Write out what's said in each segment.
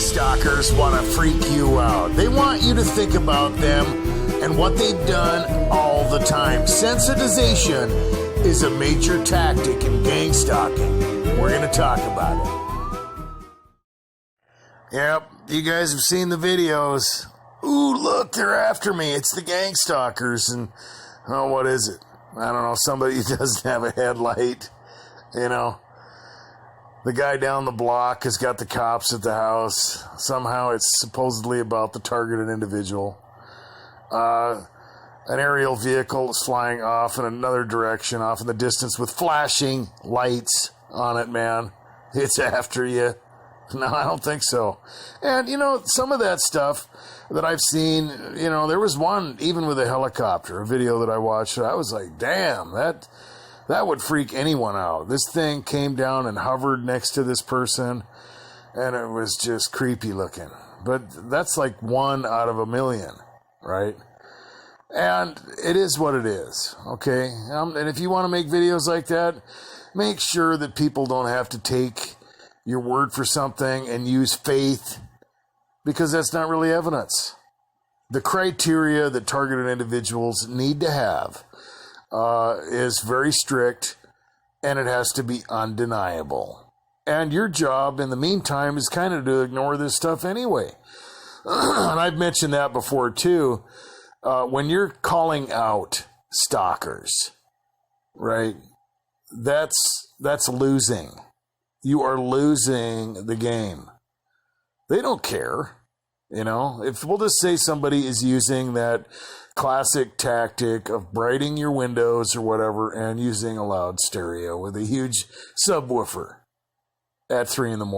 stalkers want to freak you out. They want you to think about them and what they've done all the time. Sensitization is a major tactic in gang stalking. We're going to talk about it. Yep, you guys have seen the videos. Ooh, look, they're after me. It's the gang stalkers. And, oh, what is it? I don't know. Somebody who doesn't have a headlight. You know, the guy down the block has got the cops at the house. Somehow it's supposedly about the targeted individual. An aerial vehicle is flying off in another direction, off in the distance with flashing lights on it, man. It's after you. No, I don't think so. And, you know, some of that stuff that I've seen, you know, there was one, even with a helicopter, a video that I watched, I was like, damn, that would freak anyone out. This thing came down and hovered next to this person, and it was just creepy looking. But that's like 1 out of a million, right? And it is what it is, okay? And if you want to make videos like that, make sure that people don't have to take your word for something and use faith, because that's not really evidence. The criteria that targeted individuals need to have is very strict, and it has to be undeniable. And your job in the meantime is kind of to ignore this stuff anyway. And I've mentioned that before too. When you're calling out stalkers, right, that's losing. You are losing the game. They don't care. You know, if we'll just say somebody is using that classic tactic of brighting your windows or whatever and using a loud stereo with a huge subwoofer at 3 a.m.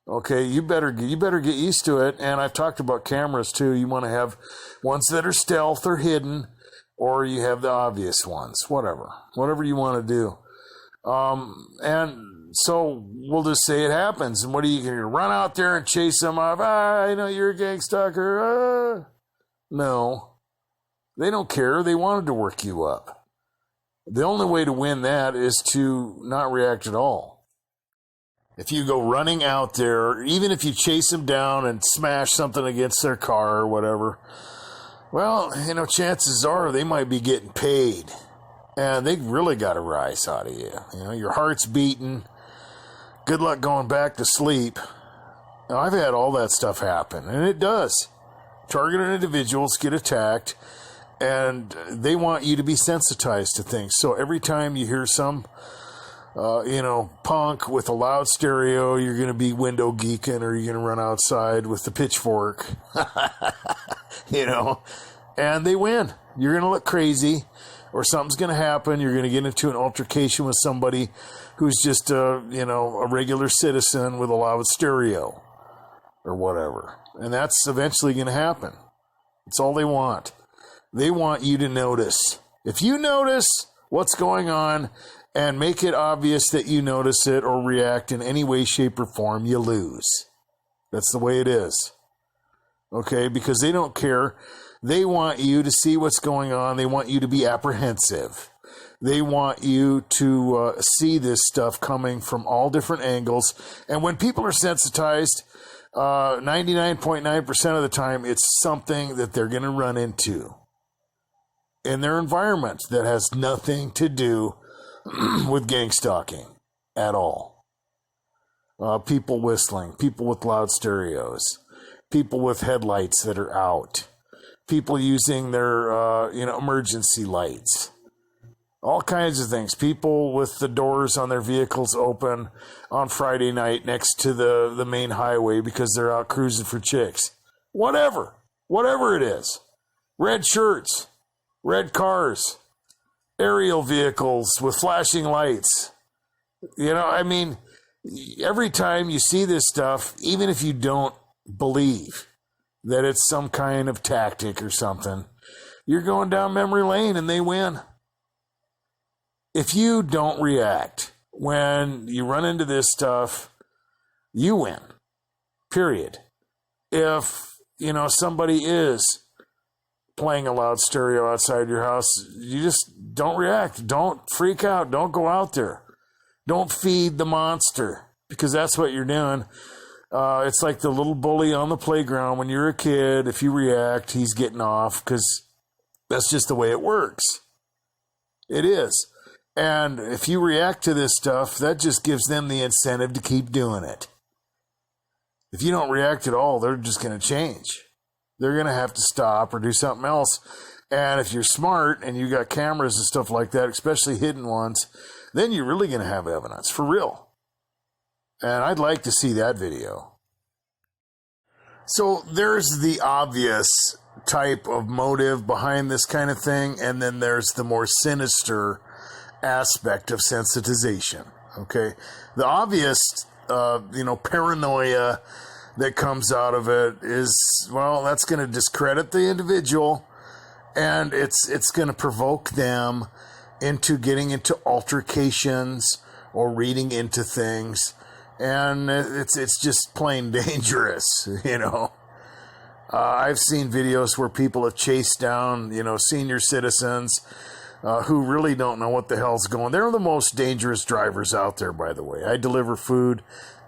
Okay, you better get used to it. And I've talked about cameras too. You want to have ones that are stealth or hidden, or you have the obvious ones, whatever you want to do. And so we'll just say it happens. And what are you going to run out there and chase them off? I know you're a gang stalker. No, they don't care. They wanted to work you up. The only way to win that is to not react at all. If you go running out there, even if you chase them down and smash something against their car or whatever, well, you know, chances are they might be getting paid. And they really got a rise out of you. You know, your heart's beating. Good luck going back to sleep. Now, I've had all that stuff happen, and it does. Targeted individuals get attacked, and they want you to be sensitized to things. So every time you hear some, punk with a loud stereo, you're going to be window geeking, or you're going to run outside with the pitchfork. You know, and they win. You're going to look crazy. Or something's going to happen. You're going to get into an altercation with somebody who's just a regular citizen with a loud stereo or whatever. And that's eventually going to happen. It's all they want. They want you to notice. If you notice what's going on and make it obvious that you notice it or react in any way, shape, or form, you lose. That's the way it is. Okay? Because they don't care. They want you to see what's going on. They want you to be apprehensive. They want you to see this stuff coming from all different angles. And when people are sensitized, 99.9% of the time, it's something that they're going to run into in their environment that has nothing to do with gang stalking at all. People whistling, people with loud stereos, people with headlights that are out. People using their, emergency lights. All kinds of things. People with the doors on their vehicles open on Friday night next to the main highway because they're out cruising for chicks. Whatever it is. Red shirts, red cars, aerial vehicles with flashing lights. You know, I mean, every time you see this stuff, even if you don't believe that it's some kind of tactic or something, you're going down memory lane and they win. If you don't react when you run into this stuff, you win. Period. If, somebody is playing a loud stereo outside your house, you just don't react. Don't freak out. Don't go out there. Don't feed the monster, because that's what you're doing. It's like the little bully on the playground. When you're a kid, if you react, he's getting off because that's just the way it works. It is. And if you react to this stuff, that just gives them the incentive to keep doing it. If you don't react at all, they're just going to change. They're going to have to stop or do something else. And if you're smart and you got cameras and stuff like that, especially hidden ones, then you're really going to have evidence, for real. And I'd like to see that video. So there's the obvious type of motive behind this kind of thing, and then there's the more sinister aspect of sensitization. Okay, the obvious, paranoia that comes out of it is, well, that's going to discredit the individual, and it's going to provoke them into getting into altercations or reading into things. And it's just plain dangerous, I've seen videos where people have chased down, senior citizens who really don't know what the hell's going. They're the most dangerous drivers out there, by the way. I deliver food,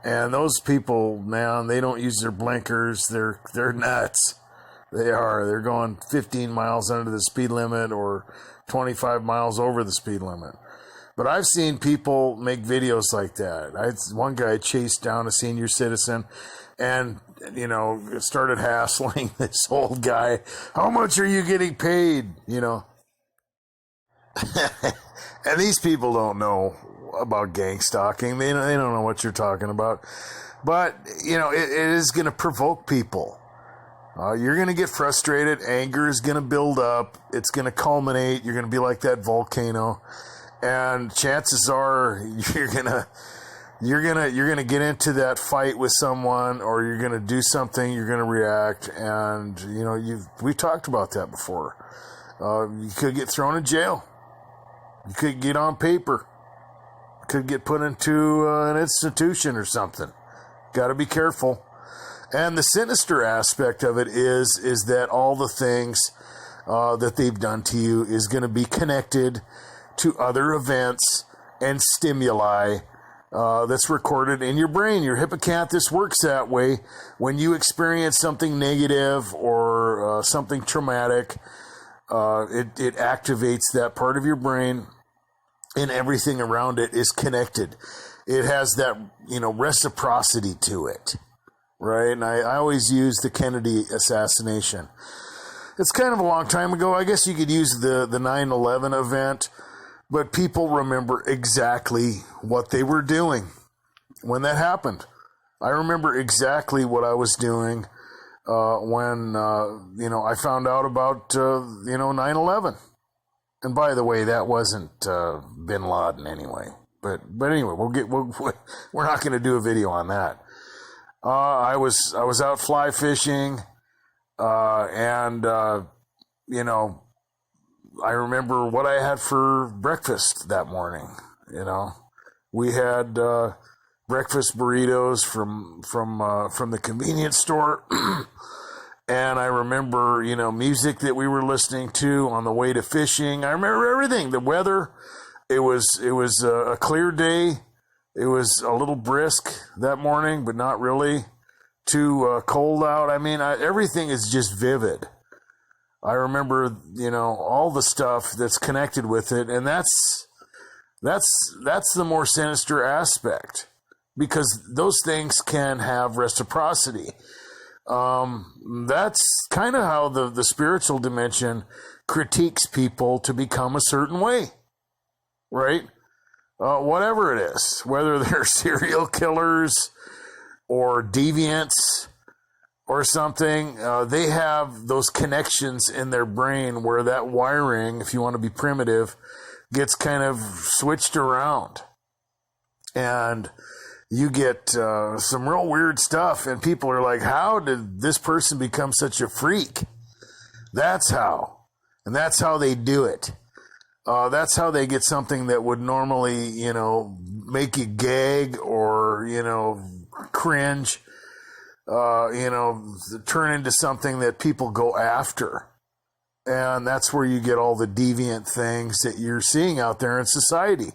and those people, man, they don't use their blinkers. They're nuts. They are. They're going 15 miles under the speed limit or 25 miles over the speed limit. But I've seen people make videos like that. One guy chased down a senior citizen and, started hassling this old guy. How much are you getting paid? And these people don't know about gang stalking. They don't know what you're talking about. But, it is going to provoke people. You're going to get frustrated. Anger is going to build up. It's going to culminate. You're going to be like that volcano. And chances are you're gonna get into that fight with someone, or you're gonna do something. You're gonna react, and we've talked about that before. You could get thrown in jail. You could get on paper. You could get put into an institution or something. Got to be careful. And the sinister aspect of it is that all the things that they've done to you is going to be connected to other events and stimuli that's recorded in your brain. Your hippocampus works that way. When you experience something negative or something traumatic, it activates that part of your brain, and everything around it is connected. It has that, reciprocity to it, right? And I always use the Kennedy assassination. It's kind of a long time ago. I guess you could use the 9/11 event. But people remember exactly what they were doing when that happened. I remember exactly what I was doing when, I found out about, 9/11. And by the way, that wasn't bin Laden anyway. But anyway, we're not going to do a video on that. I was out fly fishing, and I remember what I had for breakfast that morning. We had breakfast burritos from the convenience store, and I remember music that we were listening to on the way to fishing. I remember everything. The weather. It was a clear day. It was a little brisk that morning, but not really too cold out. I mean, everything is just vivid. I remember, all the stuff that's connected with it, and that's the more sinister aspect, because those things can have reciprocity. That's kind of how the spiritual dimension critiques people to become a certain way, right? Whatever it is, whether they're serial killers or deviants or something, they have those connections in their brain where that wiring, if you want to be primitive, gets kind of switched around. And you get some real weird stuff, and people are like, how did this person become such a freak? That's how. And that's how they do it. That's how they get something that would normally, make you gag or, cringe. Turn into something that people go after. And that's where you get all the deviant things that you're seeing out there in society.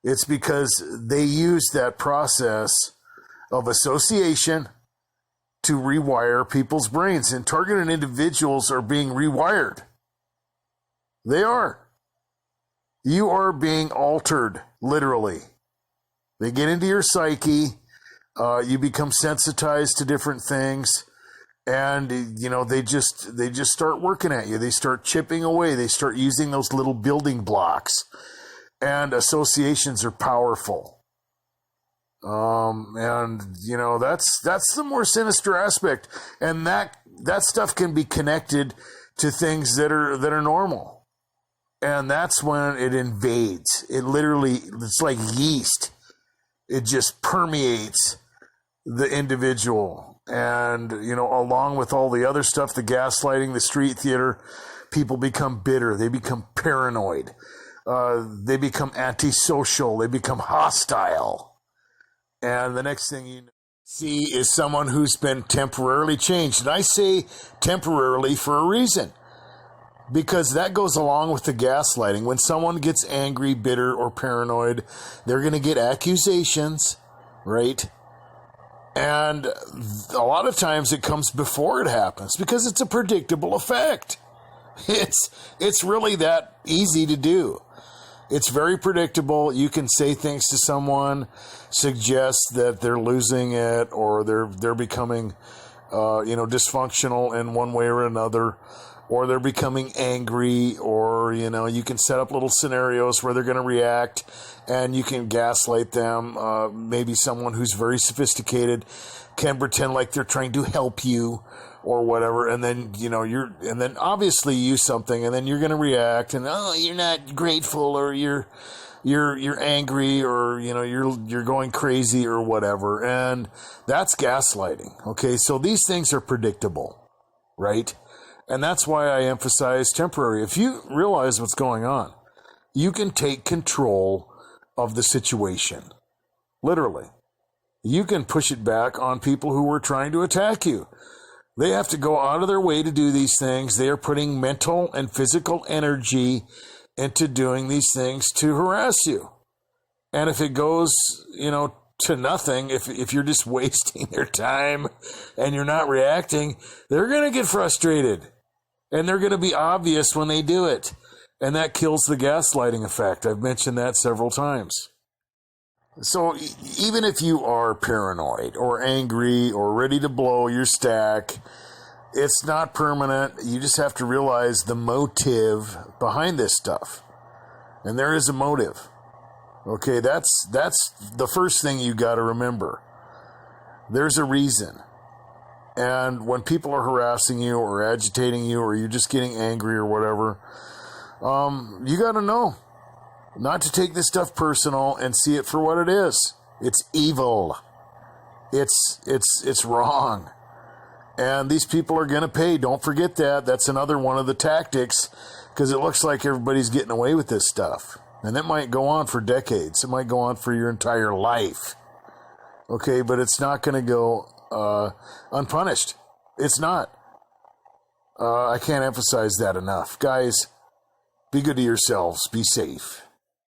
It's because they use that process of association to rewire people's brains. And targeted individuals are being rewired. They are. You are being altered, literally. They get into your psyche. You become sensitized to different things. And, they just start working at you. They start chipping away. They start using those little building blocks. And associations are powerful. That's the more sinister aspect. And that stuff can be connected to things that are normal. And that's when it invades. It's like yeast. It just permeates the individual. And, along with all the other stuff, the gaslighting, the street theater, people become bitter. They become paranoid. They become antisocial. They become hostile. And the next thing you see is someone who's been temporarily changed. And I say temporarily for a reason. Because that goes along with the gaslighting. When someone gets angry, bitter, or paranoid, they're going to get accusations, right? And a lot of times it comes before it happens because it's a predictable effect. It's really that easy to do. It's very predictable. You can say things to someone, suggest that they're losing it or they're becoming, dysfunctional in one way or another, or they're becoming angry, or, you can set up little scenarios where they're going to react and you can gaslight them. Maybe someone who's very sophisticated can pretend like they're trying to help you or whatever. And then, and then obviously use something and then you're going to react and, you're not grateful or you're angry or, you're going crazy or whatever. And that's gaslighting. Okay. So these things are predictable, right? And that's why I emphasize temporary. If you realize what's going on, you can take control of the situation. Literally. You can push it back on people who are trying to attack you. They have to go out of their way to do these things. They are putting mental and physical energy into doing these things to harass you. And if it goes, to nothing, if you're just wasting their time and you're not reacting, they're going to get frustrated. And they're going to be obvious when they do it. And that kills the gaslighting effect. I've mentioned that several times. So even if you are paranoid or angry or ready to blow your stack, it's not permanent. You just have to realize the motive behind this stuff. And there is a motive. Okay, that's the first thing you got to remember. There's a reason. And when people are harassing you or agitating you or you're just getting angry or whatever, you got to know not to take this stuff personal and see it for what it is. It's evil. It's wrong. And these people are going to pay. Don't forget that. That's another one of the tactics because it looks like everybody's getting away with this stuff. And that might go on for decades. It might go on for your entire life. Okay, but it's not going to go unpunished. It's not. I can't emphasize that enough. Guys, be good to yourselves. Be safe.